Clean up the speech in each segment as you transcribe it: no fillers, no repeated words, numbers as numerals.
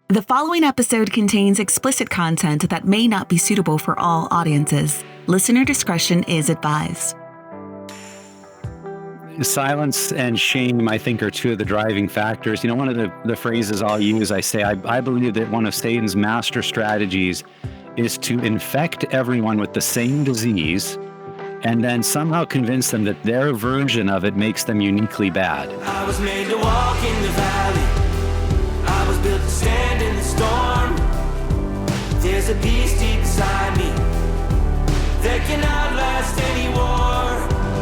The following episode contains explicit content that may not be suitable for all audiences. Listener discretion is advised. Silence and shame, I think, are two of the driving factors. You know, one of the phrases I'll use, I say, I believe that one of Satan's master strategies is to infect everyone with the same disease and then somehow convince them that their version of it makes them uniquely bad. I was made to walk in the valley. I was built to stand in the storm. There's a beast deep inside me that cannot last any war.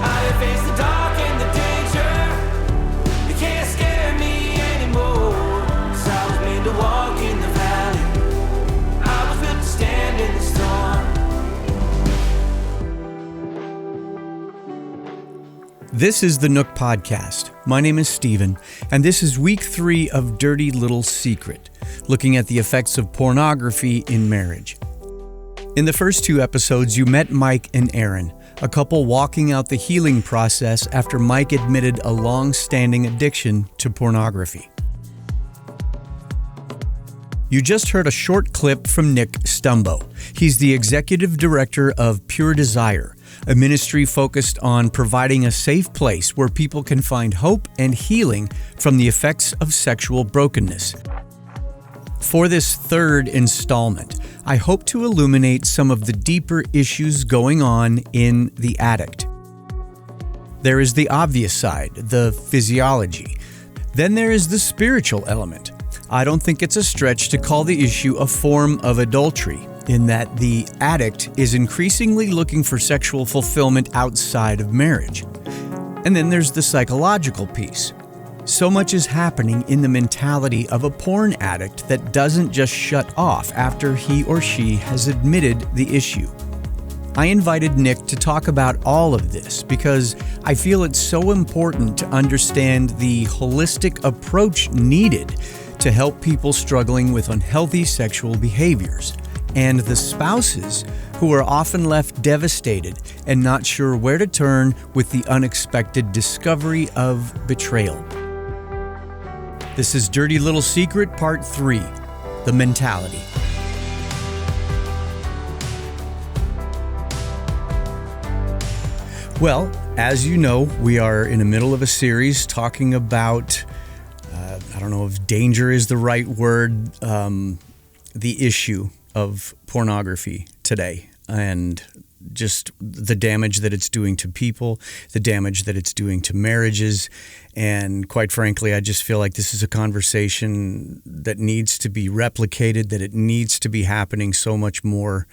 I have faced the dark and the danger. They can't scare me anymore. 'Cause I was made to walk in the valley. I was built to stand in the storm. This is the Nook podcast. My name is Steven, and this is week 3 of Dirty Little Secret, looking at the effects of pornography in marriage. In the first 2 episodes, you met Mike and Erin, a couple walking out the healing process after Mike admitted a long-standing addiction to pornography. You just heard a short clip from Nick Stumbo. He's the executive director of Pure Desire, a ministry focused on providing a safe place where people can find hope and healing from the effects of sexual brokenness. For this third installment, I hope to illuminate some of the deeper issues going on in the addict. There is the obvious side, the physiology. Then there is the spiritual element. I don't think it's a stretch to call the issue a form of adultery, in that the addict is increasingly looking for sexual fulfillment outside of marriage. And then there's the psychological piece. So much is happening in the mentality of a porn addict that doesn't just shut off after he or she has admitted the issue. I invited Nick to talk about all of this because I feel it's so important to understand the holistic approach needed to help people struggling with unhealthy sexual behaviors, and the spouses who are often left devastated and not sure where to turn with the unexpected discovery of betrayal. This is Dirty Little Secret, Part 3, The Mentality. Well, as you know, we are in the middle of a series talking about, I don't know if danger is the right word, the issue of pornography today, and just the damage that it's doing to people, the damage that it's doing to marriages. And quite frankly, I just feel like this is a conversation that needs to be replicated, that it needs to be happening so much more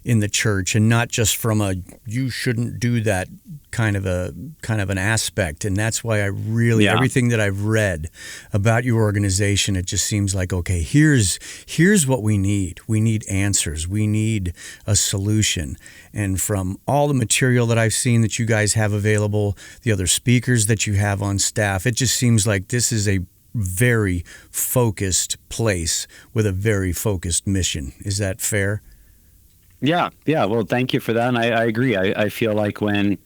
in the church, and not just from a you shouldn't do that kind of an aspect. And that's why I really, everything that I've read about your organization, it just seems like, okay, here's what we need. We need answers. We need a solution. And from all the material that I've seen that you guys have available, the other speakers that you have on staff, it just seems like this is a very focused place with a very focused mission. Is that fair? Yeah. Well, thank you for that. And I agree. I feel like when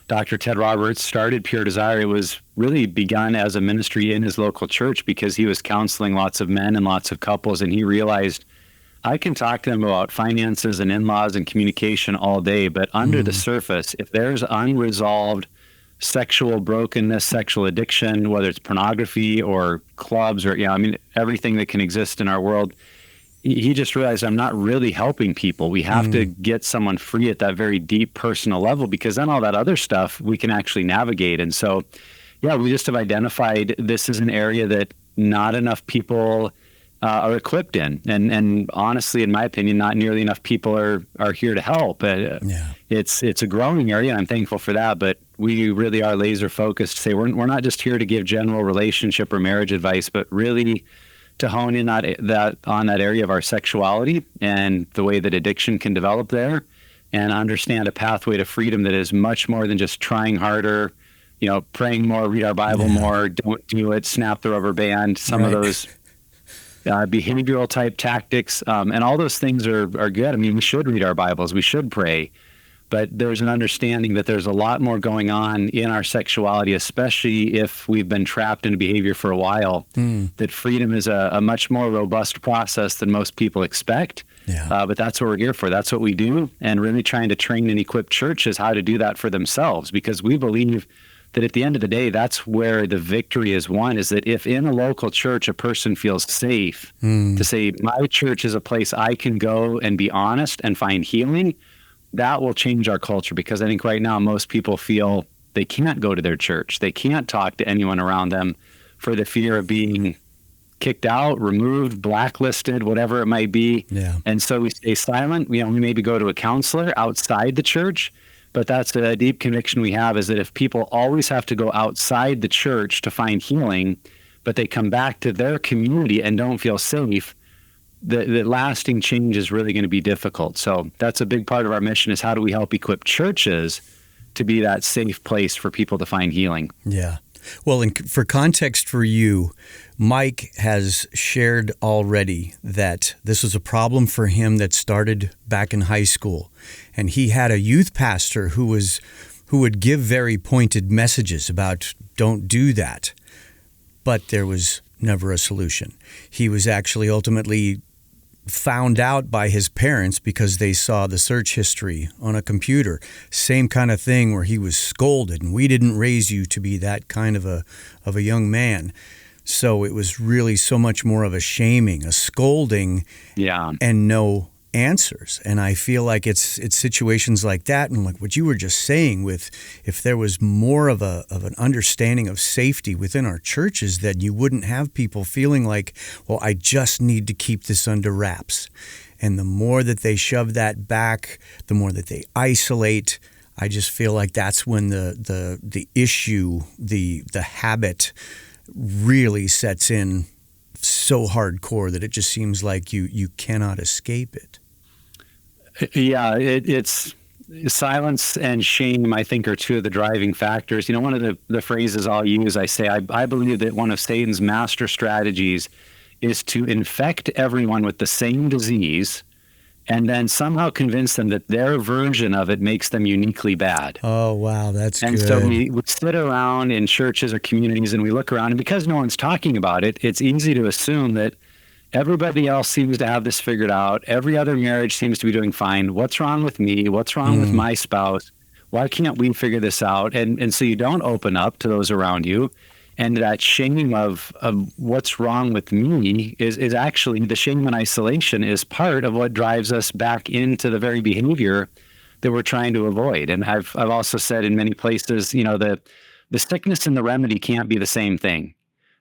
Dr. Ted Roberts started Pure Desire, it was really begun as a ministry in his local church because he was counseling lots of men and lots of couples, and he realized I can talk to them about finances and in-laws and communication all day, but under the surface, if there's unresolved sexual brokenness, sexual addiction, whether it's pornography or clubs or, everything that can exist in our world, he just realized I'm not really helping people. We have to get someone free at that very deep personal level, because then all that other stuff we can actually navigate. And so, we just have identified this is an area that not enough people are equipped in. And honestly, in my opinion, not nearly enough people are here to help. It's a growing area, and I'm thankful for that. But we really are laser focused to say we're not just here to give general relationship or marriage advice, but really to hone in on that area of our sexuality and the way that addiction can develop there, and understand a pathway to freedom that is much more than just trying harder, praying more, read our Bible more, don't do it, snap the rubber band, some of those behavioral type tactics. And all those things are good. I mean, we should read our Bibles, we should pray, but there's an understanding that there's a lot more going on in our sexuality, especially if we've been trapped in a behavior for a while, that freedom is a much more robust process than most people expect. Yeah. But that's what we're here for. That's what we do. And really trying to train and equip churches how to do that for themselves, because we believe that at the end of the day, that's where the victory is won, is that if in a local church, a person feels safe to say, my church is a place I can go and be honest and find healing, that will change our culture. Because I think right now, most people feel they can't go to their church. They can't talk to anyone around them for the fear of being kicked out, removed, blacklisted, whatever it might be. Yeah. And so we stay silent. We maybe go to a counselor outside the church. But that's a deep conviction we have, is that if people always have to go outside the church to find healing, but they come back to their community and don't feel safe, the lasting change is really going to be difficult. So that's a big part of our mission, is how do we help equip churches to be that safe place for people to find healing? Yeah. Well, and for context for you, Mike has shared already that this was a problem for him that started back in high school. And he had a youth pastor who would give very pointed messages about don't do that. But there was never a solution. He was actually ultimately found out by his parents because they saw the search history on a computer. Same kind of thing where he was scolded, and we didn't raise you to be that kind of a young man. So it was really so much more of a shaming, a scolding, and no answers. And I feel like it's situations like that, and like what you were just saying, with if there was more of an understanding of safety within our churches, that you wouldn't have people feeling like, well, I just need to keep this under wraps. And the more that they shove that back, the more that they isolate, I just feel like that's when the issue, the habit really sets in so hardcore that it just seems like you cannot escape it. Yeah, it's silence and shame, I think, are two of the driving factors. One of the phrases I'll use, I say, I believe that one of Satan's master strategies is to infect everyone with the same disease and then somehow convince them that their version of it makes them uniquely bad. Oh, wow, that's good. And so we sit around in churches or communities and we look around, and because no one's talking about it, it's easy to assume that everybody else seems to have this figured out. Every other marriage seems to be doing fine. What's wrong with me? What's wrong with my spouse? Why can't we figure this out? And so you don't open up to those around you. And that shame of what's wrong with me is actually, the shame and isolation is part of what drives us back into the very behavior that we're trying to avoid. And I've also said in many places, the sickness and the remedy can't be the same thing.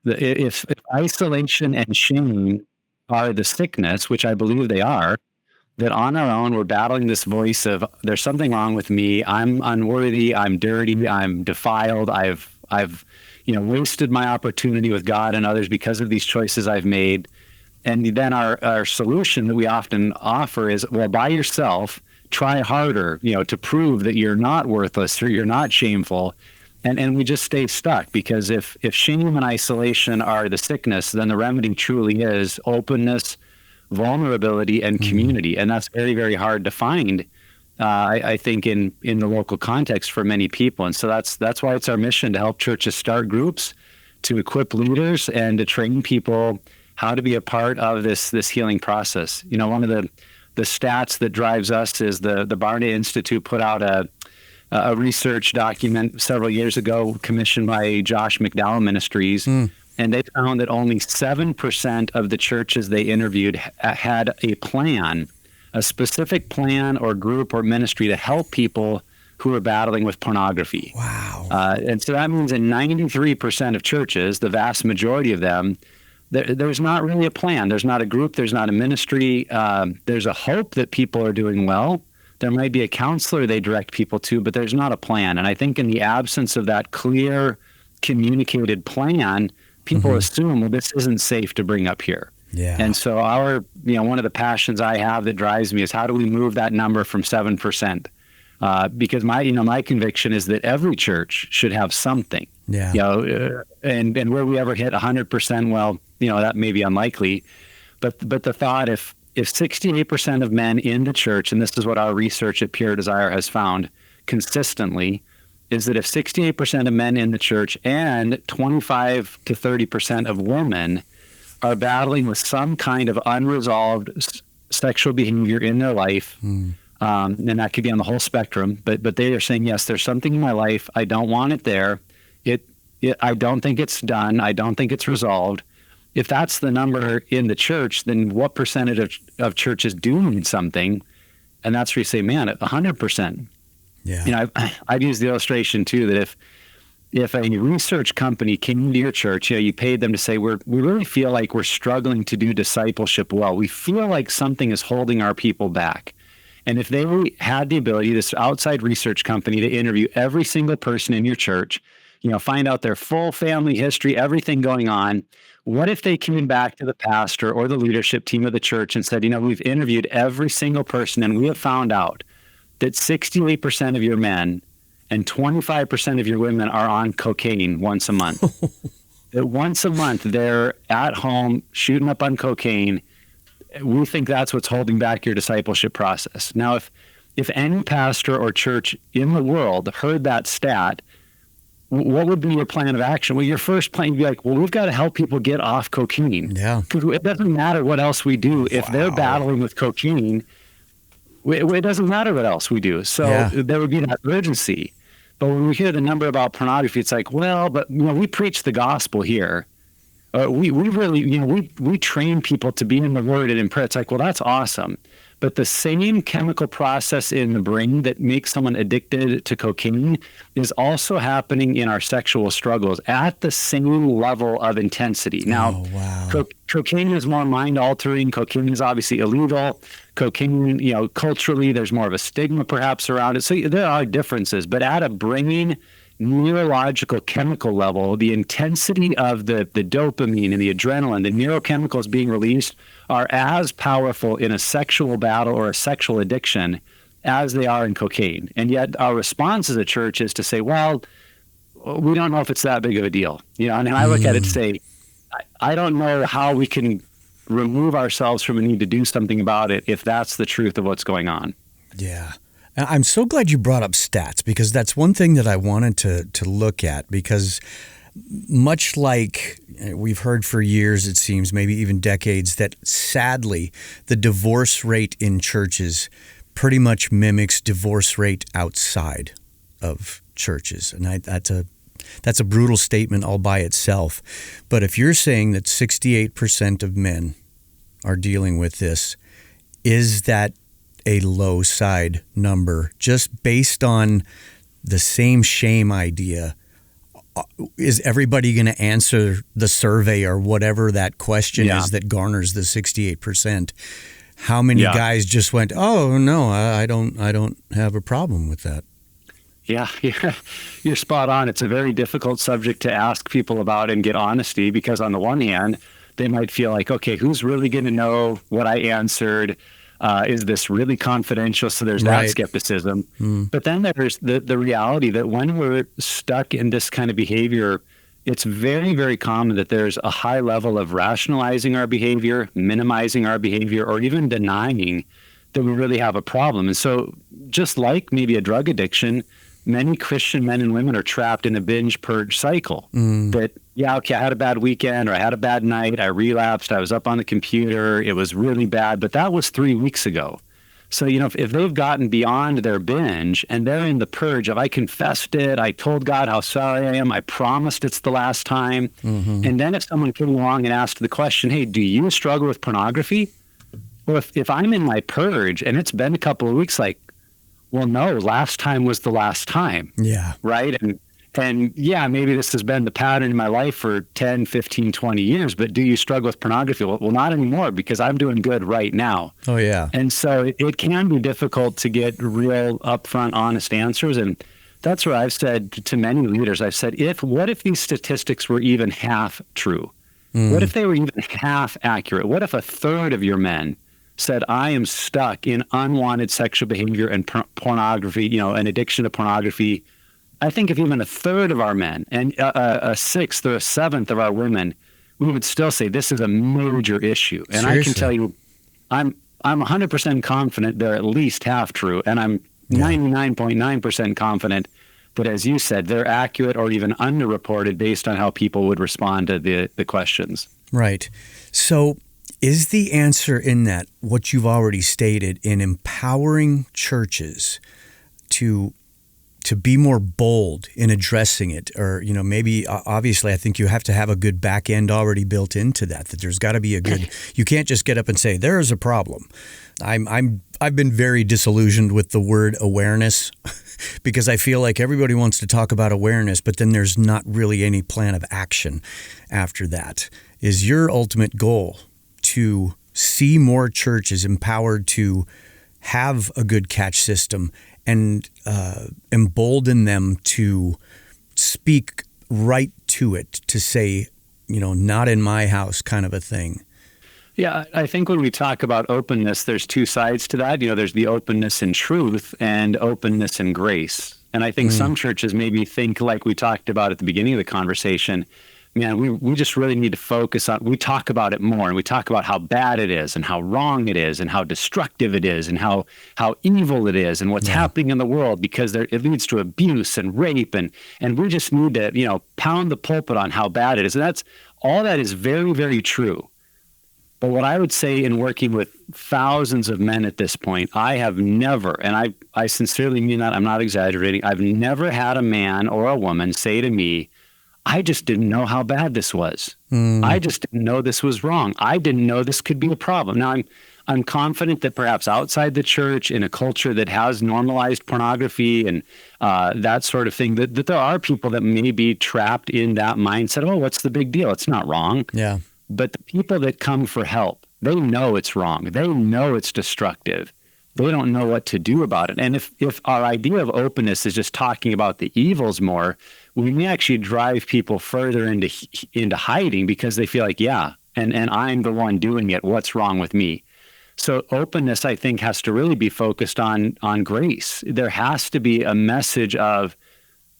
If isolation and shame are the sickness, which I believe they are, that on our own we're battling this voice of there's something wrong with me, I'm unworthy, I'm dirty, I'm defiled, I've wasted my opportunity with God and others because of these choices I've made. And then our solution that we often offer is, well, by yourself, try harder, to prove that you're not worthless or you're not shameful. And we just stay stuck, because if shame and isolation are the sickness, then the remedy truly is openness, vulnerability, and community. And that's very, very hard to find, I think, in the local context for many people. And so that's why it's our mission to help churches start groups, to equip leaders, and to train people how to be a part of this healing process. One of the stats that drives us is the Barna Institute put out a research document several years ago commissioned by Josh McDowell Ministries, and they found that only 7% of the churches they interviewed had a plan, a specific plan or group or ministry to help people who are battling with pornography. Wow. And so that means in 93% of churches, the vast majority of them, there's not really a plan. There's not a group. There's not a ministry. There's a hope that people are doing well. There might be a counselor they direct people to, but there's not a plan. And I think in the absence of that clear, communicated plan, people assume, well, this isn't safe to bring up here. Yeah. And so one of the passions I have that drives me is, how do we move that number from 7%? Because my conviction is that every church should have something. Yeah. And where we ever hit 100%, well, that may be unlikely. But the thought, if if 68% of men in the church, and this is what our research at Pure Desire has found consistently, is that if 68% of men in the church and 25 to 30% of women are battling with some kind of unresolved sexual behavior in their life, and that could be on the whole spectrum, but they are saying, yes, there's something in my life, I don't want it there, I don't think it's done, I don't think it's resolved. If that's the number in the church, then what percentage of churches do need something? And that's where you say, man, 100%. Yeah. I've used the illustration too, that if a research company came to your church, you paid them to say, we really feel like we're struggling to do discipleship well. We feel like something is holding our people back. And if they had the ability, this outside research company, to interview every single person in your church, find out their full family history, everything going on, what if they came back to the pastor or the leadership team of the church and said, we've interviewed every single person and we have found out that 68% of your men and 25% of your women are on cocaine once a month. That once a month they're at home shooting up on cocaine. We think that's what's holding back your discipleship process. Now, if any pastor or church in the world heard that stat, what would be your plan of action? Well, your first plan would be like, well, we've got to help people get off cocaine. Yeah. Because it doesn't matter what else we do. If they're battling with cocaine, it doesn't matter what else we do. So there would be that urgency. But when we hear the number about pornography, it's like, well, but we preach the gospel here. We really, we train people to be in the Word and in prayer. It's like, well, that's awesome. But the same chemical process in the brain that makes someone addicted to cocaine is also happening in our sexual struggles at the same level of intensity. Now, cocaine is more mind-altering. Cocaine is obviously illegal. Cocaine, culturally, there's more of a stigma perhaps around it. So there are differences. But at a brain neurological chemical level, the intensity of the dopamine and the adrenaline, the neurochemicals being released, are as powerful in a sexual battle or a sexual addiction as they are in cocaine. And yet our response as a church is to say, well, we don't know if it's that big of a deal. And I look at it and say, I don't know how we can remove ourselves from a need to do something about it if that's the truth of what's going on. Yeah. I'm so glad you brought up stats, because that's one thing that I wanted to look at, because much like we've heard for years, it seems, maybe even decades, that sadly the divorce rate in churches pretty much mimics divorce rate outside of churches. And that's a brutal statement all by itself. But if you're saying that 68% of men are dealing with this, is that a low side number just based on the same shame idea? Is everybody going to answer the survey or whatever that question is that garners the 68%? How many guys just went, oh no, I don't have a problem with that? Yeah, you're spot on. It's a very difficult subject to ask people about and get honesty, because on the one hand, they might feel like, okay, who's really going to know what I answered? Is this really confidential? So there's that skepticism. But then there's the reality that when we're stuck in this kind of behavior, it's very, very common that there's a high level of rationalizing our behavior, minimizing our behavior, or even denying that we really have a problem. And so just like maybe a drug addiction, many Christian men and women are trapped in a binge purge cycle. That, I had a bad weekend, or I had a bad night, I relapsed, I was up on the computer, it was really bad, but that was 3 weeks ago. So, if they've gotten beyond their binge and they're in the purge of, I confessed it, I told God how sorry I am, I promised it's the last time. And then if someone came along and asked the question, hey, do you struggle with pornography? Well, if I'm in my purge and it's been a couple of weeks, like, well, no, last time was the last time. Yeah. Right? And maybe this has been the pattern in my life for 10, 15, 20 years, but do you struggle with pornography? Well, not anymore, because I'm doing good right now. Oh, yeah. And so it can be difficult to get real upfront, honest answers. And that's what I've said to many leaders. I've said, what if these statistics were even half true? What if they were even half accurate? What if a third of your men said, I am stuck in unwanted sexual behavior and pornography, an addiction to pornography? I think if even a third of our men and a sixth or a seventh of our women, we would still say this is a major issue. And seriously? I can tell you, I'm 100% confident they're at least half true, and I'm 99.9% confident that, as you said, they're accurate or even underreported based on how people would respond to the questions. Right. So is the answer in that what you've already stated in empowering churches to be more bold in addressing it? Or, maybe obviously I think you have to have a good back end already built into that there's got to be a good, you can't just get up and say, there is a problem. I've been very disillusioned with the word awareness because I feel like everybody wants to talk about awareness, but then there's not really any plan of action after that. Is your ultimate goal to see more churches empowered to have a good catch system and embolden them to speak right to it, to say, not in my house kind of a thing? Yeah, I think when we talk about openness, there's two sides to that. There's the openness in truth and openness in grace. And I think some churches maybe think, like we talked about at the beginning of the conversation, man, we just really need to focus on, we talk about it more, and we talk about how bad it is and how wrong it is and how destructive it is and how evil it is and what's happening in the world, because it leads to abuse and rape, and we just need to, pound the pulpit on how bad it is. And all that is very, very true. But what I would say in working with thousands of men at this point, I have never, and I sincerely mean that, I'm not exaggerating, I've never had a man or a woman say to me, I just didn't know how bad this was. I just didn't know this was wrong. I didn't know this could be a problem. Now, I'm confident that perhaps outside the church, in a culture that has normalized pornography and that sort of thing, that there are people that may be trapped in that mindset. Oh, what's the big deal? It's not wrong. Yeah. But the people that come for help, they know it's wrong. They know it's destructive. They don't know what to do about it. And if our idea of openness is just talking about the evils more, we may actually drive people further into hiding, because they feel like, and I'm the one doing it. What's wrong with me? So openness, I think, has to really be focused on grace. There has to be a message of,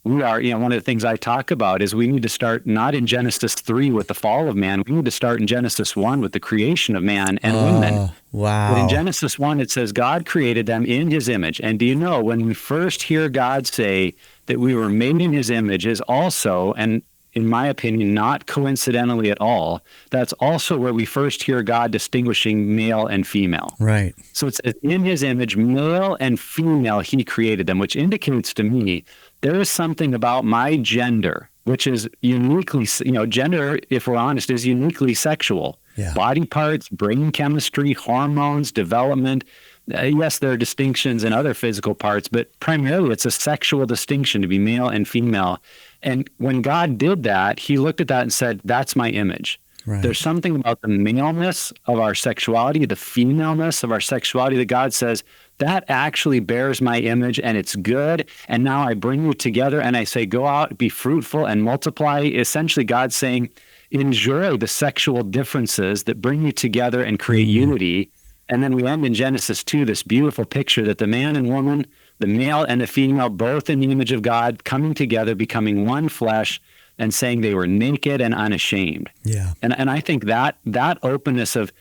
we are, one of the things I talk about is we need to start not in Genesis 3 with the fall of man. We need to start in Genesis 1 with the creation of man and women. Wow. But in Genesis 1, it says God created them in his image. And do you know, when we first hear God say that we were made in his image, is also, and in my opinion, not coincidentally at all, that's also where we first hear God distinguishing male and female. Right. So it's in his image, male and female, he created them, which indicates to me there is something about my gender, which is uniquely, gender, if we're honest, is uniquely sexual. Yeah. Body parts, brain chemistry, hormones, development. Yes, there are distinctions in other physical parts, but primarily it's a sexual distinction to be male and female. And when God did that, he looked at that and said, that's my image. Right. There's something about the maleness of our sexuality, the femaleness of our sexuality, that God says, that actually bears my image and it's good. And now I bring you together and I say, go out, be fruitful and multiply. Essentially, God's saying, enjoy the sexual differences that bring you together and create unity. And then we end in Genesis 2, this beautiful picture that the man and woman, the male and the female, both in the image of God, coming together, becoming one flesh, and saying they were naked and unashamed. Yeah. And I think that openness of,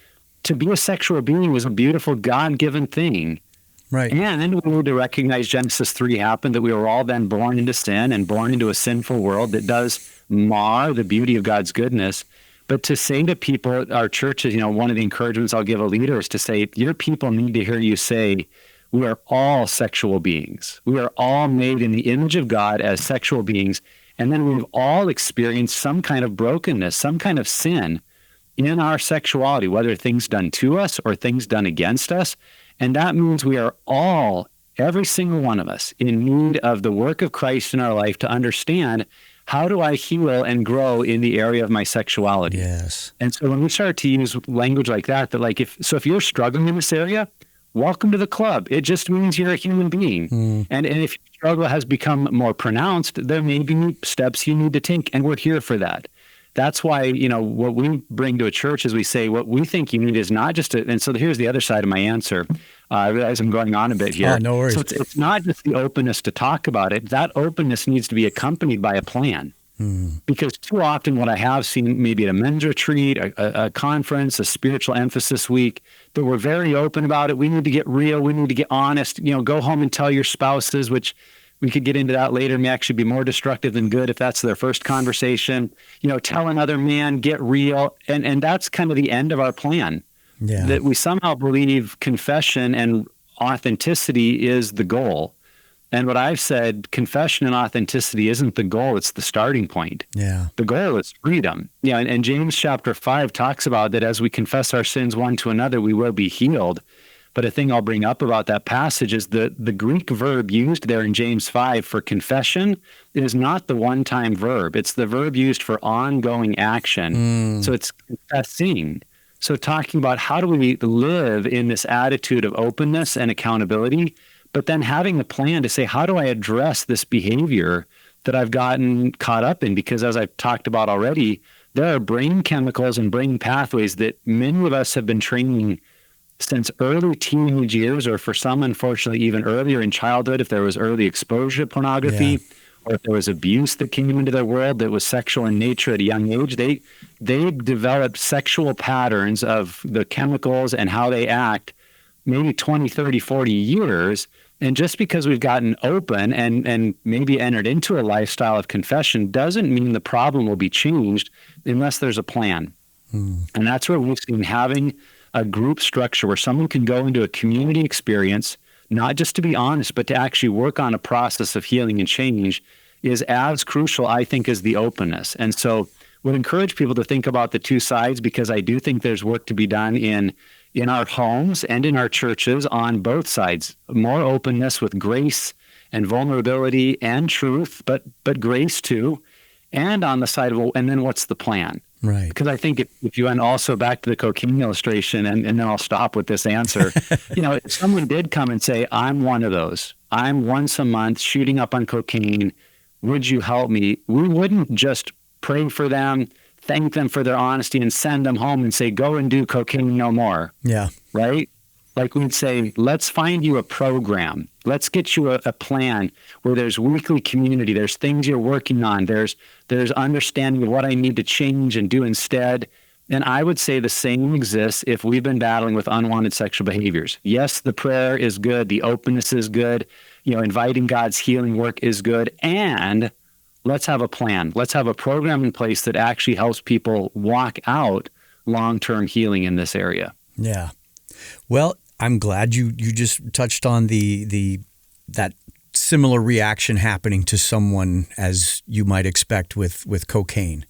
to be a sexual being was a beautiful God-given thing. Right. And then we need to recognize Genesis 3 happened, that we were all then born into sin and born into a sinful world that does mar the beauty of God's goodness. But to say to people, our churches, one of the encouragements I'll give a leader is to say, your people need to hear you say, we are all sexual beings. We are all made in the image of God as sexual beings. And then we've all experienced some kind of brokenness, some kind of sin in our sexuality, whether things done to us or things done against us. And that means we are all, every single one of us, in need of the work of Christ in our life to understand, how do I heal and grow in the area of my sexuality? Yes. And so when we start to use language like that if you're struggling in this area, welcome to the club. It just means you're a human being. And if your struggle has become more pronounced, there may be steps you need to take, and we're here for that. That's why, what we bring to a church is we say what we think you need is not just and so here's the other side of my answer. I realize I'm going on a bit here. Oh, no worries. So it's not just the openness to talk about it. That openness needs to be accompanied by a plan. Because too often what I have seen, maybe at a men's retreat, a conference, a spiritual emphasis week, that we're very open about it. We need to get real. We need to get honest. Go home and tell your spouses, which we could get into that later, may actually be more destructive than good if that's their first conversation. Tell another man, get real. And that's kind of the end of our plan. Yeah. That we somehow believe confession and authenticity is the goal. And what I've said, confession and authenticity isn't the goal, it's the starting point. Yeah. The goal is freedom. And James chapter 5 talks about that as we confess our sins one to another, we will be healed. But a thing I'll bring up about that passage is the Greek verb used there in James 5 for confession is not the one-time verb. It's the verb used for ongoing action. So it's confessing. So talking about how do we live in this attitude of openness and accountability, but then having a plan to say, how do I address this behavior that I've gotten caught up in? Because as I've talked about already, there are brain chemicals and brain pathways that many of us have been training since early teenage years, or for some, unfortunately, even earlier in childhood, if there was early exposure to pornography, or if there was abuse that came into their world that was sexual in nature at a young age, they developed sexual patterns of the chemicals and how they act maybe 20, 30, 40 years. And just because we've gotten open and maybe entered into a lifestyle of confession doesn't mean the problem will be changed unless there's a plan. And that's where we've seen having a group structure where someone can go into a community experience, not just to be honest, but to actually work on a process of healing and change is as crucial, I think, as the openness. And so would encourage people to think about the two sides, because I do think there's work to be done in our homes and in our churches on both sides. More openness with grace and vulnerability and truth, but grace too. And on the side of, and then what's the plan? Right. Because I think if you went also back to the cocaine illustration, and then I'll stop with this answer, if someone did come and say, I'm one of those, I'm once a month shooting up on cocaine, would you help me? We wouldn't just pray for them, thank them for their honesty, and send them home and say, go and do cocaine no more. Yeah. Right? Like we'd say, let's find you a program. Let's get you a plan where there's weekly community. There's things you're working on. There's understanding of what I need to change and do instead. And I would say the same exists if we've been battling with unwanted sexual behaviors. Yes, the prayer is good. The openness is good. Inviting God's healing work is good. And let's have a plan. Let's have a program in place that actually helps people walk out long-term healing in this area. Yeah. Well, I'm glad you just touched on that similar reaction happening to someone as you might expect with cocaine,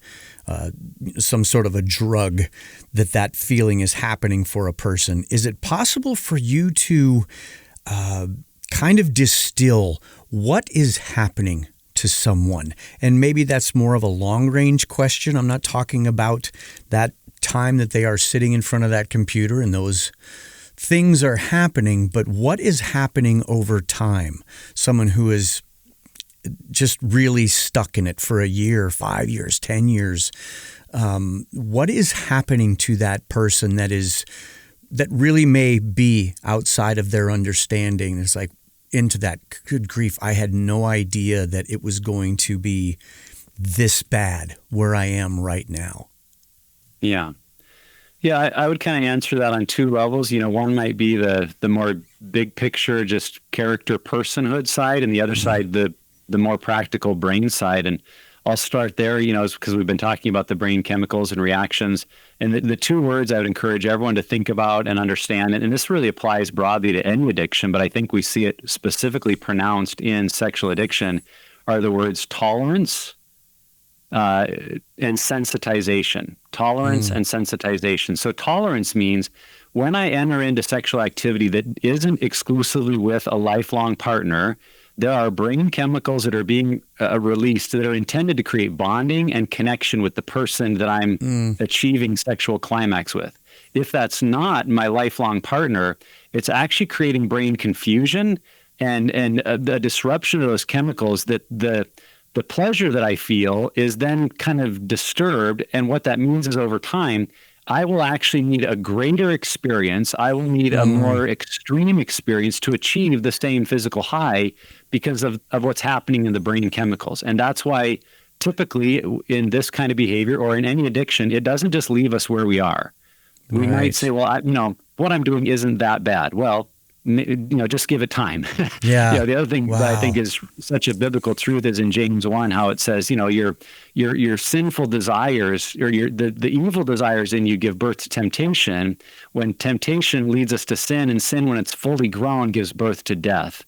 some sort of a drug that feeling is happening for a person. Is it possible for you to kind of distill what is happening to someone? And maybe that's more of a long-range question. I'm not talking about that time that they are sitting in front of that computer and those things are happening, but what is happening over time? Someone who is just really stuck in it for a year, 5 years, 10 years. What is happening to that person that really may be outside of their understanding? It's like into that, good grief, I had no idea that it was going to be this bad where I am right now. Yeah. Yeah, I would kind of answer that on two levels. One might be the more big picture, just character personhood side, and the other side, the more practical brain side. And I'll start there, because we've been talking about the brain chemicals and reactions. And the two words I would encourage everyone to think about and understand, and this really applies broadly to any addiction, but I think we see it specifically pronounced in sexual addiction, are the words tolerance and sensitization. Tolerance and sensitization. So tolerance means when I enter into sexual activity that isn't exclusively with a lifelong partner, there are brain chemicals that are being released that are intended to create bonding and connection with the person that I'm achieving sexual climax with. If that's not my lifelong partner, it's actually creating brain confusion and the disruption of those chemicals that the pleasure that I feel is then kind of disturbed. And what that means is over time, I will actually need a greater experience. I will need a more extreme experience to achieve the same physical high because of what's happening in the brain chemicals. And that's why typically in this kind of behavior or in any addiction, it doesn't just leave us where we are. We might say, well, what I'm doing isn't that bad. Well, just give it time. Yeah. The other thing that I think is such a biblical truth is in James 1, how it says, your sinful desires or the evil desires in you give birth to temptation. When temptation leads us to sin, and sin, when it's fully grown, gives birth to death.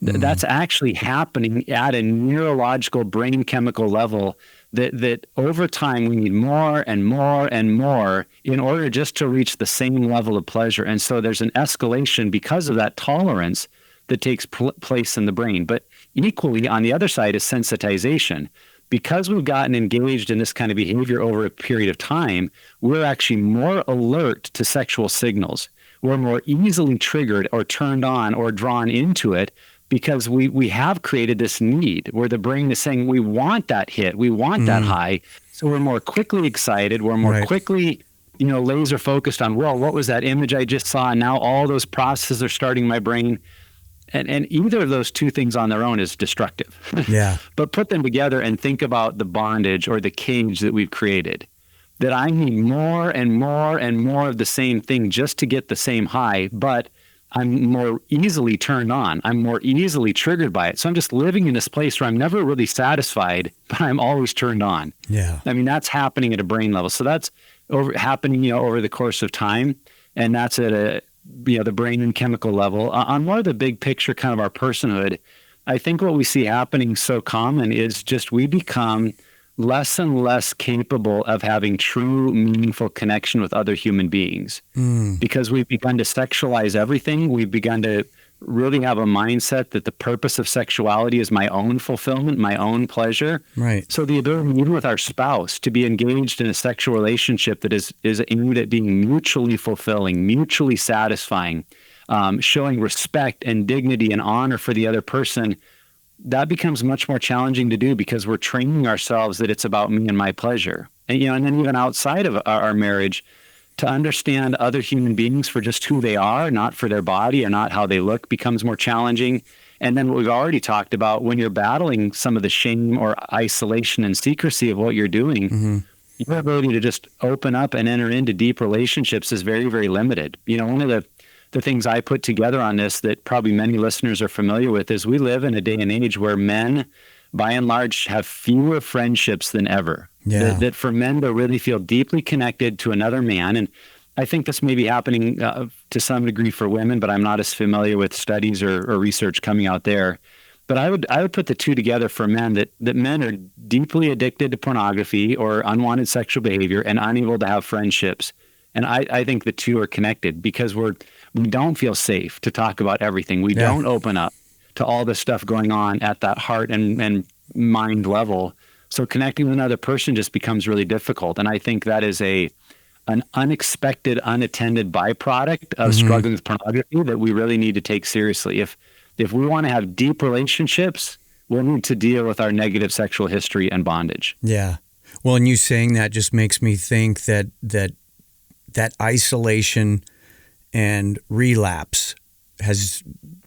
That's actually happening at a neurological brain chemical level that over time we need more and more and more in order just to reach the same level of pleasure. And so there's an escalation because of that tolerance that takes place in the brain. But equally on the other side is sensitization. Because we've gotten engaged in this kind of behavior over a period of time, we're actually more alert to sexual signals. We're more easily triggered or turned on or drawn into it, because we have created this need where the brain is saying, we want that hit, we want that high. So we're more quickly excited, we're more quickly, laser focused on, well, what was that image I just saw? And now all those processes are starting in my brain. And either of those two things on their own is destructive. Yeah. But put them together and think about the bondage or the cage that we've created. That I need more and more and more of the same thing just to get the same high, but I'm more easily turned on. I'm more easily triggered by it. So I'm just living in this place where I'm never really satisfied, but I'm always turned on. Yeah. I mean, that's happening at a brain level. So that's happening, over the course of time. And that's at the brain and chemical level. On more of the big picture, kind of our personhood, I think what we see happening so common is just we become less and less capable of having true, meaningful connection with other human beings. Because we've begun to sexualize everything. We've begun to really have a mindset that the purpose of sexuality is my own fulfillment, my own pleasure. Right. So the ability, even with our spouse, to be engaged in a sexual relationship that is aimed at being mutually fulfilling, mutually satisfying, showing respect and dignity and honor for the other person, that becomes much more challenging to do because we're training ourselves that it's about me and my pleasure. And, and then even outside of our marriage, to understand other human beings for just who they are, not for their body or not how they look, becomes more challenging. And then what we've already talked about, when you're battling some of the shame or isolation and secrecy of what you're doing, your ability to just open up and enter into deep relationships is very, very limited. One of the things I put together on this that probably many listeners are familiar with is we live in a day and age where men, by and large, have fewer friendships than ever. Yeah. That for men to really feel deeply connected to another man, and I think this may be happening to some degree for women, but I'm not as familiar with studies or research coming out there. But I would put the two together for men, that men are deeply addicted to pornography or unwanted sexual behavior and unable to have friendships. And I think the two are connected because we don't feel safe to talk about everything. We don't open up to all the stuff going on at that heart and mind level. So connecting with another person just becomes really difficult. And I think that is an unexpected, unattended byproduct of struggling with pornography that we really need to take seriously. If we want to have deep relationships, we'll need to deal with our negative sexual history and bondage. Yeah. Well, and you saying that just makes me think that isolation and relapse has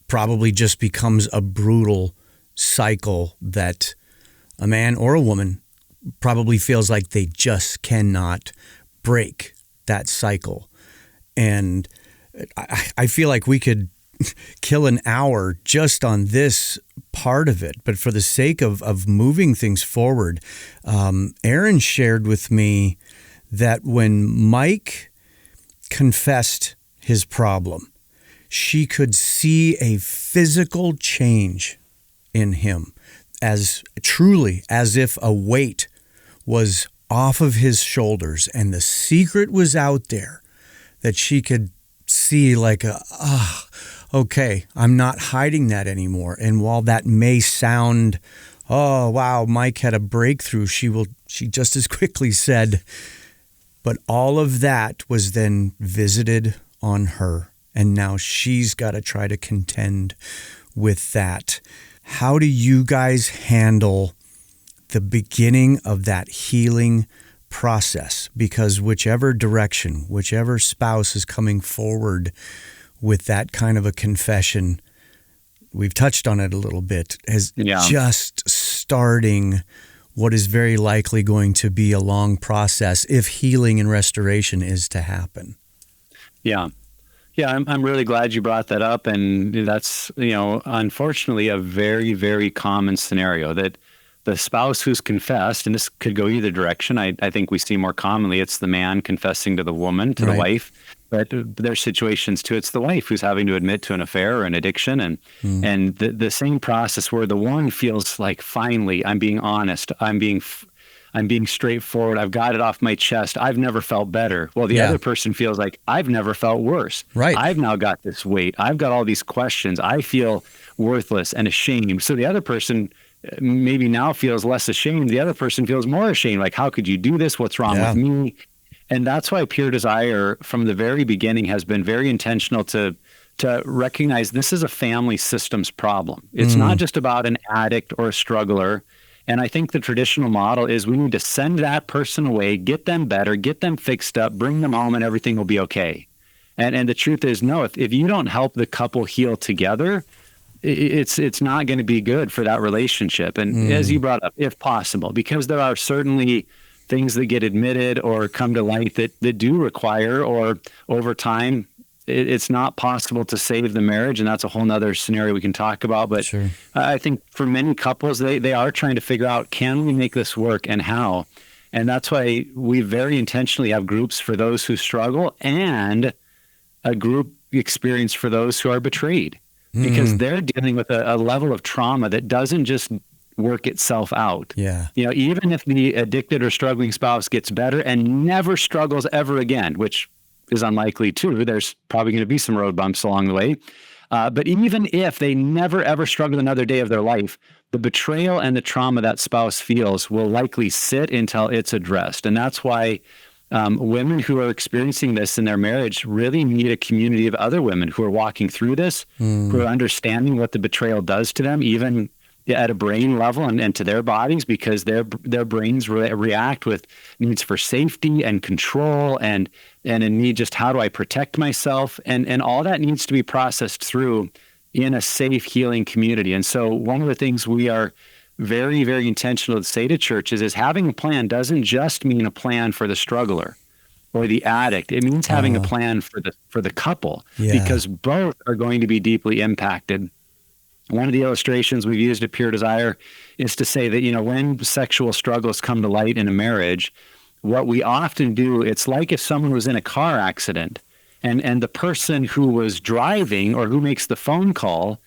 probably just becomes a brutal cycle that a man or a woman probably feels like they just cannot break that cycle. And I feel like we could kill an hour just on this part of it. But for the sake of moving things forward, Erin shared with me that when Mike confessed his problem, she could see a physical change in him, as truly as if a weight was off of his shoulders and the secret was out there that she could see, like okay, I'm not hiding that anymore. And while that may sound, oh wow, Mike had a breakthrough, she just as quickly said, but all of that was then visited on her. And now she's got to try to contend with that. How do you guys handle the beginning of that healing process? Because whichever direction, whichever spouse is coming forward with that kind of a confession, we've touched on it a little bit, as just starting what is very likely going to be a long process if healing and restoration is to happen. Yeah. Yeah, I'm really glad you brought that up. And that's, unfortunately a very, very common scenario that the spouse who's confessed, and this could go either direction. I think we see more commonly it's the man confessing to the woman, to the wife, but there's situations too. It's the wife who's having to admit to an affair or an addiction. And the same process where the one feels like, finally, I'm being honest. I'm being straightforward. I've got it off my chest. I've never felt better. Well, the other person feels like, I've never felt worse. Right. I've now got this weight. I've got all these questions. I feel worthless and ashamed. So the other person maybe now feels less ashamed. The other person feels more ashamed. Like, how could you do this? What's wrong with me? And that's why Pure Desire from the very beginning has been very intentional to recognize this is a family systems problem. It's not just about an addict or a struggler. And I think the traditional model is we need to send that person away, get them better, get them fixed up, bring them home, and everything will be okay. And the truth is, no, if you don't help the couple heal together, it's not going to be good for that relationship. And as you brought up, if possible, because there are certainly things that get admitted or come to light that do require, or over time, it's not possible to save the marriage. And that's a whole nother scenario we can talk about. But sure. I think for many couples, they are trying to figure out, can we make this work and how? And that's why we very intentionally have groups for those who struggle and a group experience for those who are betrayed, because they're dealing with a level of trauma that doesn't just work itself out. Yeah. Even if the addicted or struggling spouse gets better and never struggles ever again, which is unlikely too, there's probably going to be some road bumps along the way. But even if they never, ever struggle another day of their life, the betrayal and the trauma that spouse feels will likely sit until it's addressed. And that's why women who are experiencing this in their marriage really need a community of other women who are walking through this, who are understanding what the betrayal does to them, even at a brain level and to their bodies, because their brains react with needs for safety and control and a need just, how do I protect myself? And all that needs to be processed through in a safe, healing community. And so one of the things we are very, very intentional to say to churches is having a plan doesn't just mean a plan for the struggler or the addict. It means having a plan for the couple, because both are going to be deeply impacted. One of the illustrations we've used at Pure Desire is to say that, when sexual struggles come to light in a marriage, what we often do, it's like if someone was in a car accident and the person who was driving or who makes the phone call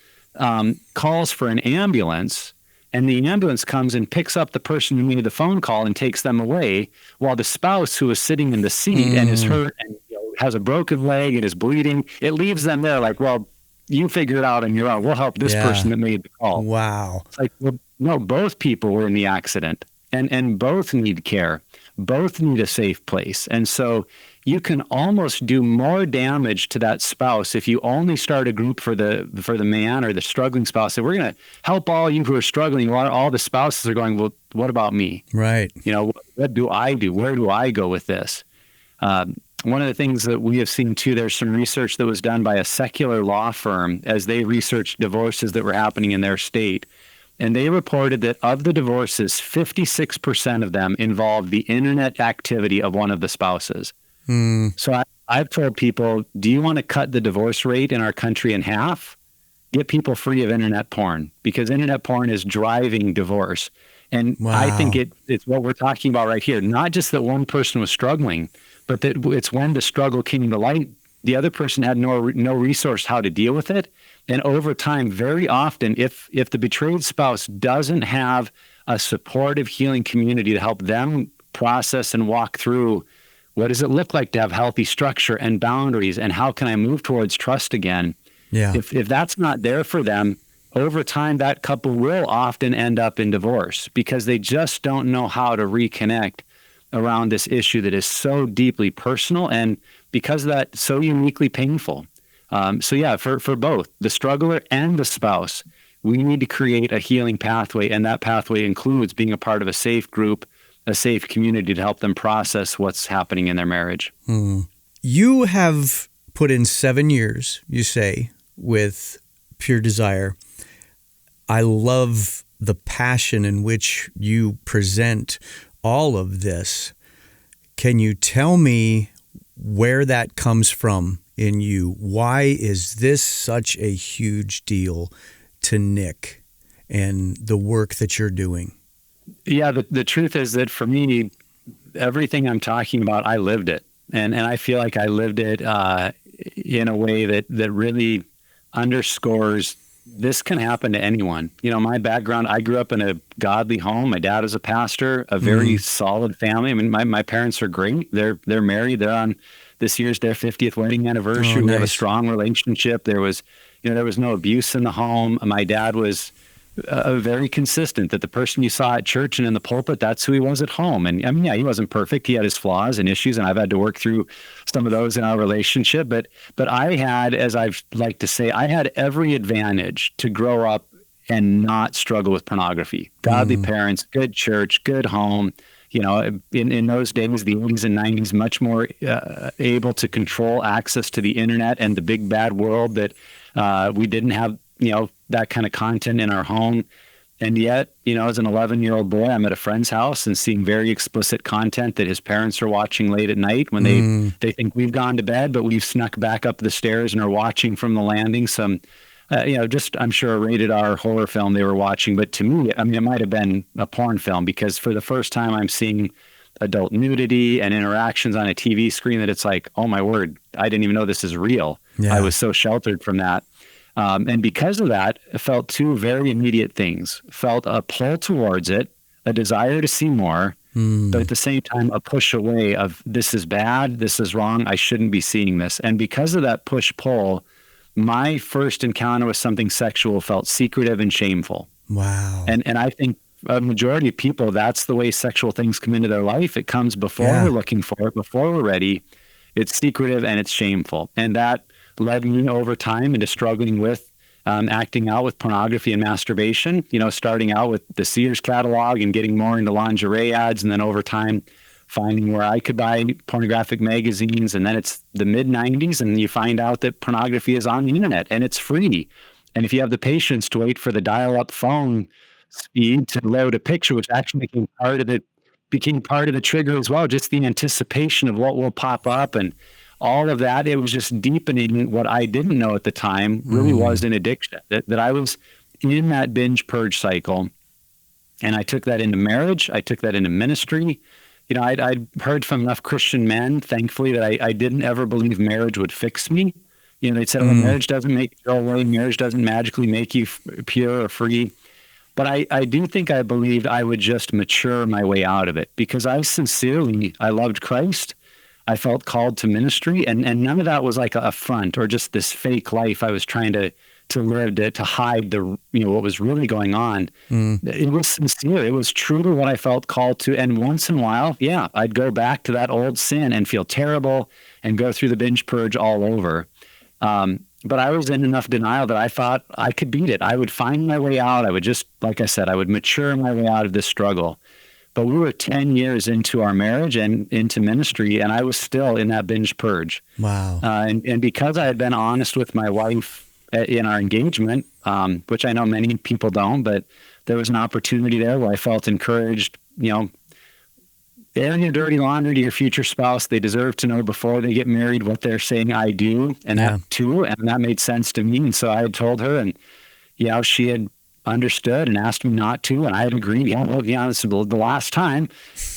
calls for an ambulance, and the ambulance comes and picks up the person who made the phone call and takes them away, while the spouse who is sitting in the seat and is hurt and has a broken leg and is bleeding, it leaves them there like, well, you figure it out on your own. We'll help this person that made the call. Wow. It's like, well, no, both people were in the accident and both need care. Both need a safe place. And so you can almost do more damage to that spouse if you only start a group for the man or the struggling spouse. So we're going to help all you who are struggling, while all the spouses are going, well, what about me? Right. What do I do? Where do I go with this? One of the things that we have seen too, there's some research that was done by a secular law firm as they researched divorces that were happening in their state. And they reported that of the divorces, 56% of them involved the internet activity of one of the spouses. So I've told people, do you want to cut the divorce rate in our country in half? Get people free of internet porn, because internet porn is driving divorce. And I think it's what we're talking about right here. Not just that one person was struggling, but that it's when the struggle came to light, the other person had no resource how to deal with it. And over time, very often, if the betrayed spouse doesn't have a supportive, healing community to help them process and walk through, what does it look like to have healthy structure and boundaries, and how can I move towards trust again? Yeah. If that's not there for them, over time, that couple will often end up in divorce because they just don't know how to reconnect around this issue that is so deeply personal, and because of that, so uniquely painful. For both the struggler and the spouse, we need to create a healing pathway, and that pathway includes being a part of a safe group, a safe community to help them process what's happening in their marriage. You have put in 7 years, you say, with Pure Desire. I love the passion in which you present all of this. Can you tell me where that comes from in you? Why is this such a huge deal to Nick and the work that you're doing? Yeah, the truth is that for me, everything I'm talking about, I lived it. And I feel like I lived it in a way that really underscores this can happen to anyone. You know, my background, I grew up in a godly home. My dad is a pastor, a very solid family. I mean, my parents are great. They're married. They're on this year's their 50th wedding anniversary. Oh, nice. We have a strong relationship. There was no abuse in the home. My dad was very consistent that the person you saw at church and in the pulpit, that's who he was at home. And I mean, yeah, he wasn't perfect. He had his flaws and issues, and I've had to work through some of those in our relationship. But I had, as I've like to say, I had every advantage to grow up and not struggle with pornography. Godly parents, good church, good home. You know, in those days, the 80s and 90s, much more able to control access to the internet and the big bad world that we didn't have, that kind of content in our home. And yet, as an 11-year-old boy, I'm at a friend's house and seeing very explicit content that his parents are watching late at night when they think we've gone to bed, but we've snuck back up the stairs and are watching from the landing some, just I'm sure a rated R horror film they were watching. But to me, I mean, it might have been a porn film, because for the first time I'm seeing adult nudity and interactions on a TV screen that it's like, oh my word, I didn't even know this is real. Yeah. I was so sheltered from that. And because of that, I felt two very immediate things. Felt a pull towards it, a desire to see more, but at the same time, a push away of this is bad, this is wrong, I shouldn't be seeing this. And because of that push-pull, my first encounter with something sexual felt secretive and shameful. Wow. And I think a majority of people, that's the way sexual things come into their life. It comes before we're looking for it, before we're ready. It's secretive and it's shameful. And that led me over time into struggling with acting out with pornography and masturbation, starting out with the Sears catalog and getting more into lingerie ads. And then over time, finding where I could buy pornographic magazines. And then it's the mid-90s and you find out that pornography is on the internet and it's free. And if you have the patience to wait for the dial-up phone speed to load a picture, which actually became part of the trigger as well, just the anticipation of what will pop up and all of that, it was just deepening what I didn't know at the time really was an addiction, that I was in that binge purge cycle. And I took that into marriage. I took that into ministry. I'd heard from enough Christian men, thankfully, that I didn't ever believe marriage would fix me. They said, marriage doesn't make you go away. Marriage doesn't magically make you pure or free. But I do think I believed I would just mature my way out of it, because I loved Christ. I felt called to ministry, and none of that was like a front or just this fake life I was trying to live to hide what was really going on. It was sincere. It was truly what I felt called to. And once in a while, I'd go back to that old sin and feel terrible and go through the binge purge all over. But I was in enough denial that I thought I could beat it. I would find my way out. I would just, like I said, I would mature my way out of this struggle. But we were 10 years into our marriage and into ministry, and I was still in that binge purge. Wow. And because I had been honest with my wife in our engagement, which I know many people don't, but there was an opportunity there where I felt encouraged, airing your dirty laundry to your future spouse. They deserve to know before they get married what they're saying I do, and that too, and that made sense to me. And so I had told her, and she had understood and asked me not to, and I had agreed. This is the last time.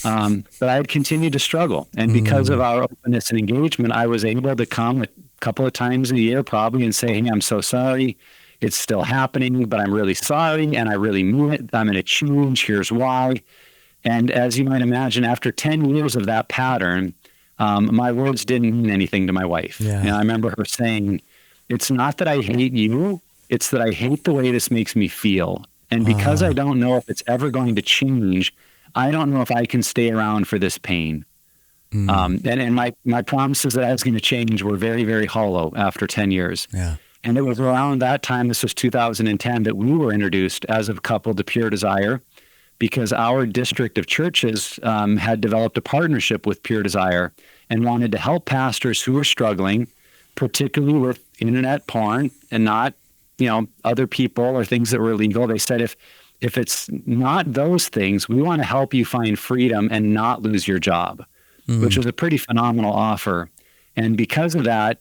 But I had continued to struggle, and because of our openness and engagement, I was able to come a couple of times a year, probably, and say, "Hey, I'm so sorry. It's still happening, but I'm really sorry, and I really mean it. I'm going to change. Here's why." And as you might imagine, after 10 years of that pattern, my words didn't mean anything to my wife. I remember her saying, "It's not that I hate you. It's that I hate the way this makes me feel. And because I don't know if it's ever going to change, I don't know if I can stay around for this pain." And my promises that I was going to change were very, very hollow after 10 years. Yeah. And it was around that time, this was 2010, that we were introduced as a couple to Pure Desire, because our district of churches had developed a partnership with Pure Desire and wanted to help pastors who were struggling, particularly with internet porn and not other people or things that were illegal. They said, if if it's not those things, we want to help you find freedom and not lose your job, which was a pretty phenomenal offer. And because of that,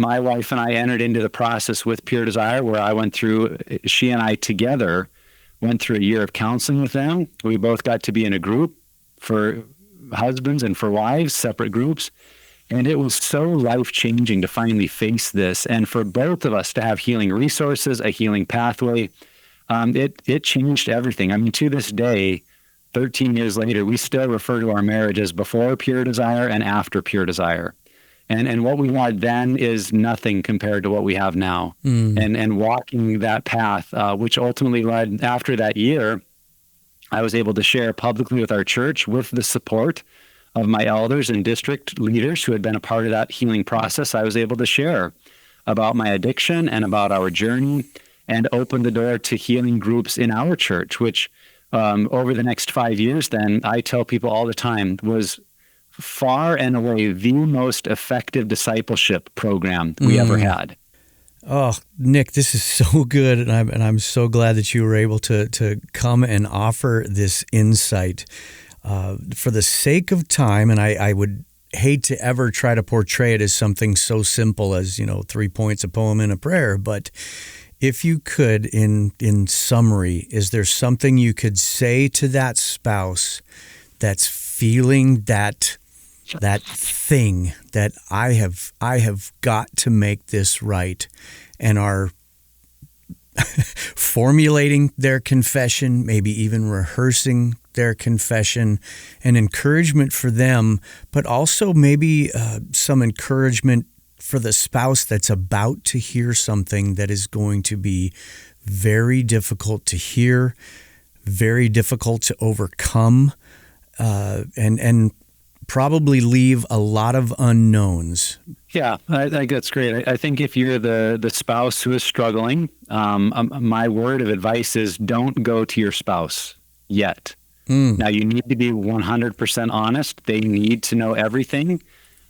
my wife and I entered into the process with Pure Desire, where she and I together went through a year of counseling with them. We both got to be in a group for husbands and for wives, separate groups. And it was so life-changing to finally face this, and for both of us to have healing resources, a healing pathway. It changed everything. I mean, to this day, 13 years later, we still refer to our marriage as before Pure Desire and after Pure Desire. And what we had then is nothing compared to what we have now. And walking that path, which ultimately led, after that year, I was able to share publicly with our church, with the support of my elders and district leaders who had been a part of that healing process. I was able to share about my addiction and about our journey, and open the door to healing groups in our church, which over the next 5 years, then, I tell people all the time, was far and away the most effective discipleship program we ever had. Oh, Nick, this is so good, and I'm so glad that you were able to come and offer this insight. For the sake of time, and I would hate to ever try to portray it as something so simple as, 3 points, a poem, and a prayer, but if you could, in summary, is there something you could say to that spouse that's feeling that thing that I have got to make this right, and are formulating their confession, maybe even rehearsing their confession, and encouragement for them, but also maybe some encouragement for the spouse that's about to hear something that is going to be very difficult to hear, very difficult to overcome, and probably leave a lot of unknowns. Yeah, I think that's great. I think if you're the spouse who is struggling, my word of advice is don't go to your spouse yet. Now, you need to be 100% honest. They need to know everything.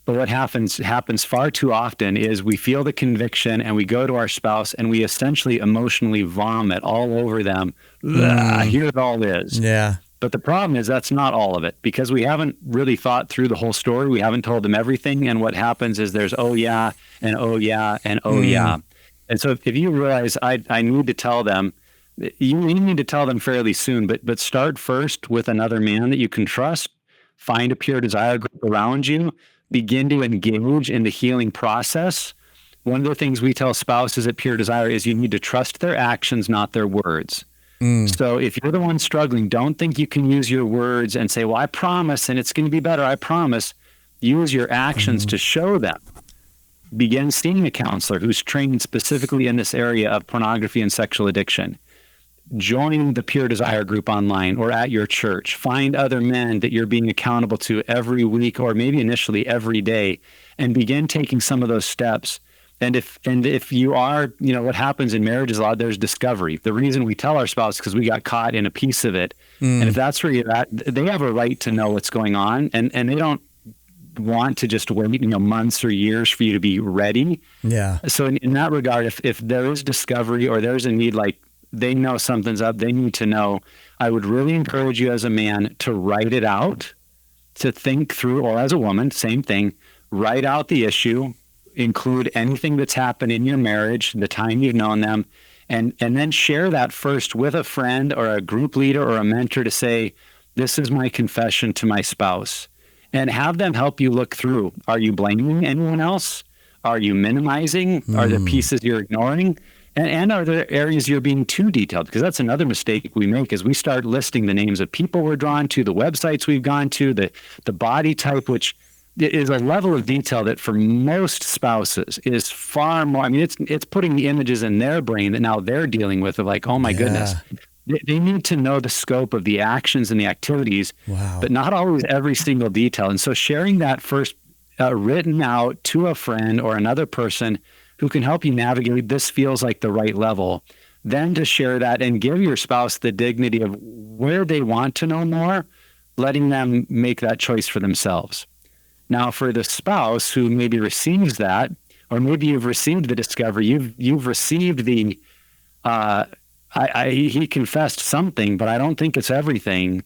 But what happens far too often is we feel the conviction and we go to our spouse and we essentially emotionally vomit all over them. Here it all is. Yeah. But the problem is that's not all of it, because we haven't really thought through the whole story. We haven't told them everything. And what happens is there's oh yeah, and oh yeah, and oh yeah. And so if you realize I need to tell them, you need to tell them fairly soon, but start first with another man that you can trust. Find a Pure Desire group around you. Begin to engage in the healing process. One of the things we tell spouses at Pure Desire is you need to trust their actions, not their words. So if you're the one struggling, don't think you can use your words and say, well, I promise, and it's going to be better, I promise. Use your actions to show them. Begin seeing a counselor who's trained specifically in this area of pornography and sexual addiction. Join the Pure Desire group online or at your church. Find other men that you're being accountable to every week, or maybe initially every day, and begin taking some of those steps. And if you are, what happens in marriage is there's discovery. The reason we tell our spouse is because we got caught in a piece of it. And if that's where you're at, they have a right to know what's going on, and they don't want to just wait, months or years for you to be ready. Yeah. So in that regard, if there is discovery or there's a need, like they know something's up, they need to know, I would really encourage you as a man to write it out, to think through, or as a woman, same thing, write out the issue, include anything that's happened in your marriage, the time you've known them, and then share that first with a friend or a group leader or a mentor to say, this is my confession to my spouse, and have them help you look through. Are you blaming anyone else? Are you minimizing? Are there pieces you're ignoring? And are there areas you're being too detailed? Because that's another mistake we make, is we start listing the names of people we're drawn to, the websites we've gone to, the body type, which is a level of detail that for most spouses is far more. I mean, it's putting the images in their brain that now they're dealing with, of like, oh my goodness. They need to know the scope of the actions and the activities, but not always every single detail. And so sharing that first written out to a friend or another person who can help you navigate, this feels like the right level, then to share that and give your spouse the dignity of where they want to know more, letting them make that choice for themselves. Now, for the spouse who maybe receives that, or maybe you've received the discovery, you've received the he confessed something, but I don't think it's everything.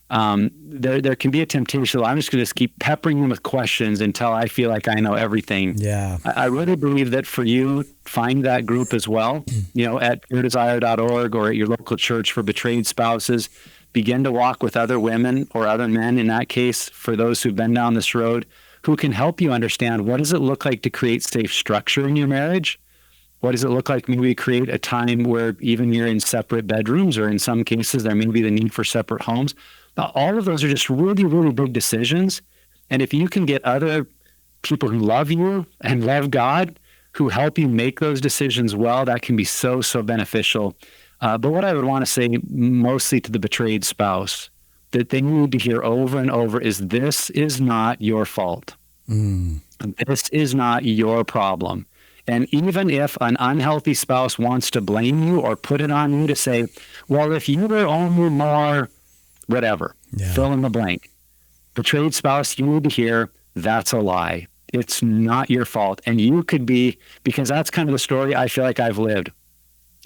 There can be a temptation. I'm just going to keep peppering him with questions until I feel like I know everything. Yeah. I really believe that for you, find that group as well, at puredesire.org or at your local church for betrayed spouses. Begin to walk with other women or other men, in that case, for those who've been down this road, who can help you understand what does it look like to create safe structure in your marriage? What does it look like maybe create a time where even you're in separate bedrooms, or in some cases there may be the need for separate homes? Now, all of those are just really, really big decisions. And if you can get other people who love you and love God, who help you make those decisions well, that can be so, so beneficial. But what I would want to say mostly to the betrayed spouse, that they need to hear over and over, is this is not your fault. This is not your problem. And even if an unhealthy spouse wants to blame you or put it on you to say, well, if you were only more whatever, fill in the blank. Betrayed spouse, you need to hear, that's a lie. It's not your fault. And you could be, because that's kind of the story I feel like I've lived.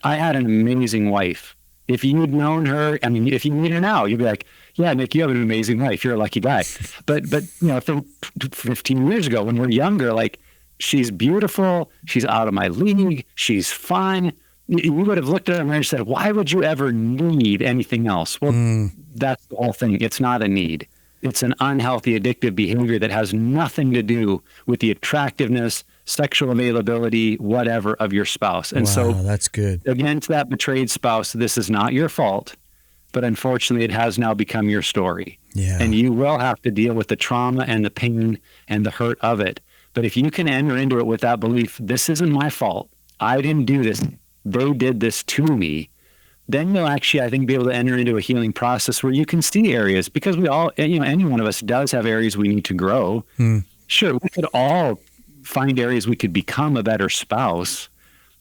I had an amazing wife. If you'd known her, I mean, if you meet her now, you'd be like, yeah, Nick, you have an amazing wife. You're a lucky guy. But 15 years ago, when we're younger, like, she's beautiful. She's out of my league. She's fun. You would have looked at her and said, why would you ever need anything else? Well, that's the whole thing. It's not a need. It's an unhealthy, addictive behavior that has nothing to do with the attractiveness, sexual availability, whatever, of your spouse. And so that's good. Again, to that betrayed spouse, this is not your fault, but unfortunately it has now become your story. Yeah. And you will have to deal with the trauma and the pain and the hurt of it. But if you can enter into it with that belief, this isn't my fault, I didn't do this, they did this to me, then you'll actually, I think, be able to enter into a healing process where you can see areas, because we all, any one of us does have areas we need to grow. Sure, we could all find areas we could become a better spouse.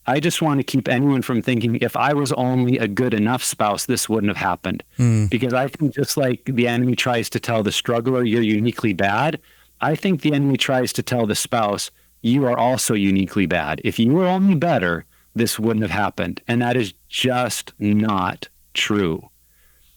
I just want to keep anyone from thinking, if I was only a good enough spouse, this wouldn't have happened. Because I think just like the enemy tries to tell the struggler, you're uniquely bad, I think the enemy tries to tell the spouse, you are also uniquely bad. If you were only better, this wouldn't have happened. And that is just not true.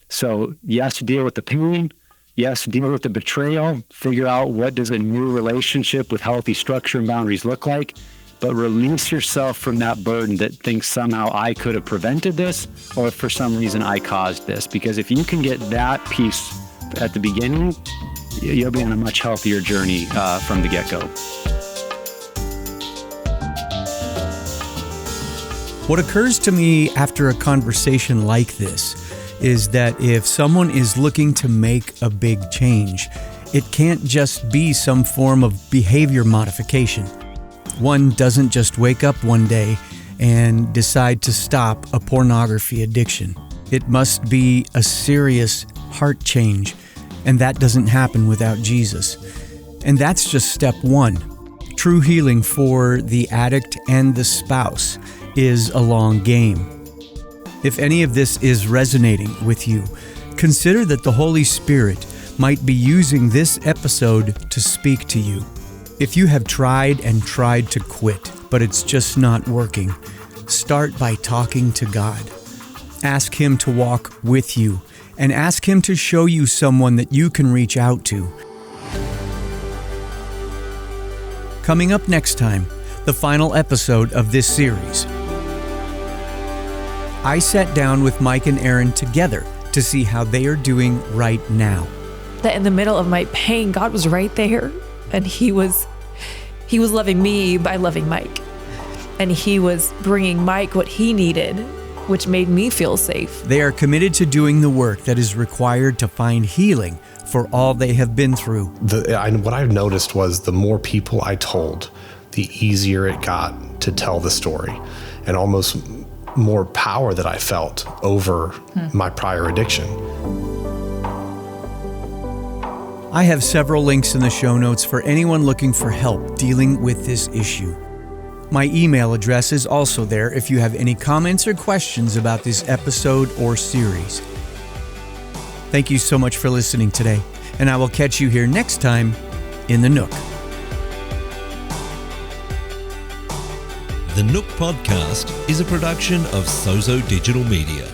So yes, deal with the pain. Yes, deal with the betrayal. Figure out, what does a new relationship with healthy structure and boundaries look like? But release yourself from that burden that thinks somehow I could have prevented this, or if for some reason I caused this. Because if you can get that piece at the beginning, you'll be on a much healthier journey from the get-go. What occurs to me after a conversation like this is that if someone is looking to make a big change, it can't just be some form of behavior modification. One doesn't just wake up one day and decide to stop a pornography addiction. It must be a serious heart change, and that doesn't happen without Jesus. And that's just step one. True healing for the addict and the spouse is a long game. If any of this is resonating with you, consider that the Holy Spirit might be using this episode to speak to you. If you have tried and tried to quit, but it's just not working, start by talking to God. Ask Him to walk with you, and ask Him to show you someone that you can reach out to. Coming up next time, the final episode of this series. I sat down with Mike and Erin together to see how they are doing right now. That in the middle of my pain, God was right there, and He was loving me by loving Mike. And He was bringing Mike what he needed, which made me feel safe. They are committed to doing the work that is required to find healing for all they have been through. What I've noticed was the more people I told, the easier it got to tell the story, and almost more power that I felt over my prior addiction. I have several links in the show notes for anyone looking for help dealing with this issue. My email address is also there if you have any comments or questions about this episode or series. Thank you so much for listening today, and I will catch you here next time in the Nook. The Nook podcast is a production of Sozo Digital Media.